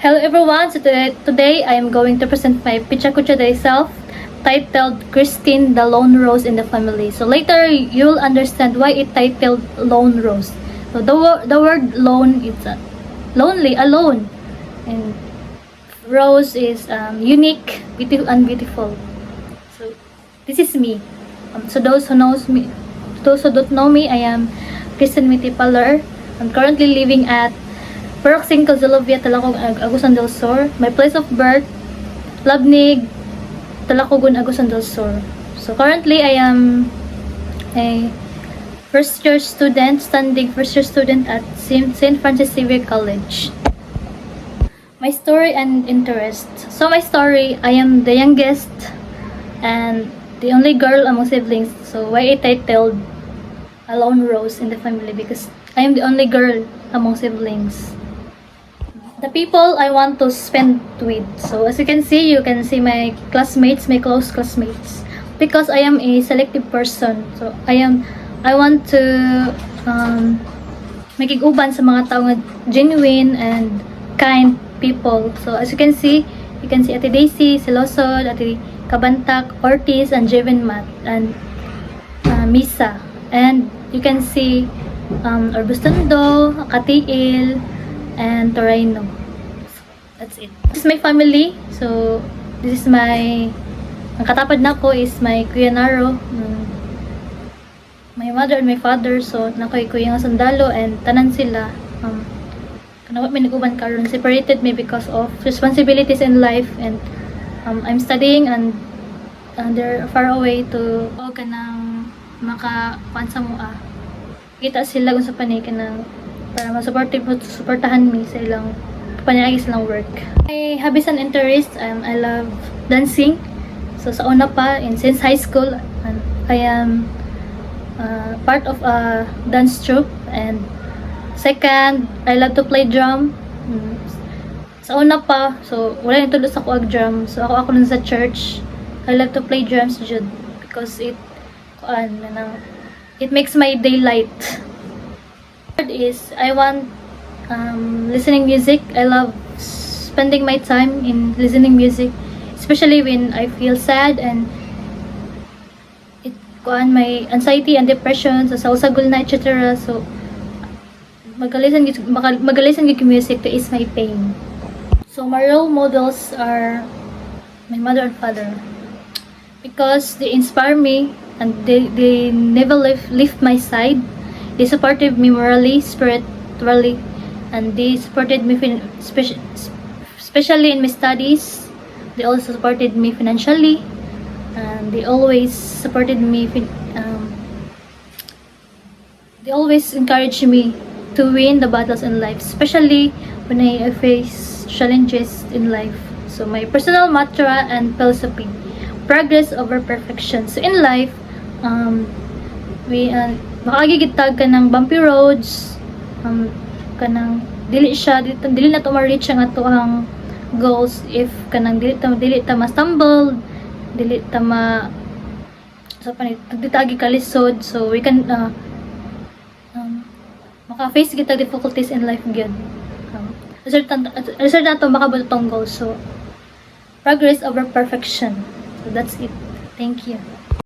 Hello everyone, so today I am going to present my Pichakucha Day self titled Christine the Lone Rose in the Family. So later you will understand why it titled Lone Rose. So the word lone is lonely, alone, and rose is unique, beautiful, and beautiful. So this is me. So those who don't know me, I am Christine Miti Paler. I'm currently living at Paroxing Calzalovia, Talakog, Agusan del Sur. My place of birth, Labnig, Talacogun, Agusan del Sur. So currently I am a standing first year student at St. Francis Xavier College. My story and interest. So my story, I am the youngest and the only girl among siblings. So why I titled A Lone Rose in the Family? Because I am the only girl among siblings. The people I want to spend with. So as you can see my classmates, my close classmates. Because I am a selective person. So I want to makiguban sa mga tao nga genuine and kind people. So as you can see Ate Daisy, Silosod, Ate Kabantak, Ortiz, and Jeven Mat, and Misa. And you can see Orbustondo, Katiil, and Torino. So, that's it. This is my family. So this is ang katapad na ko is my Kuya Naro, my mother and my father. So nakoy kuya nga sundalo and tanan sila kanawat may nag-uban karon, separated me because of responsibilities in life, and I'm studying and they're far away to kanang makakuan sa mua. Kita sila kung sa panay kanang para supportahan me sa ilang panayagi silang work. My hobbies and interests, I love dancing. So sa una pa, since high school, I am part of a dance troupe. And second, I love to play drum. Sa una pa, so wala nang tulos ako ag drum. So ako nun sa church, I love to play drums jud because it makes my day light. Third is I want listening music. I love spending my time in listening music, especially when I feel sad and my anxiety and depression, so sa usagol na etc. So magalisten gid music to ease my pain. So my role models are my mother and father because they inspire me and they never leave my side. They supported me morally, spiritually, and they supported me especially in my studies. They also supported me financially, and they always supported me. They always encouraged me to win the battles in life, especially when I face challenges in life. So my personal mantra and philosophy: progress over perfection. So in life, makagigitag ka ng bumpy roads, kanang dili na to ma-reach ang atoang goals if kanang dili ta ma-stumble, dili ta tagi kalisod. So we can maka-face kita difficulties in life gyud. Result nato makabot tong goals. So progress over perfection. So that's it. Thank you.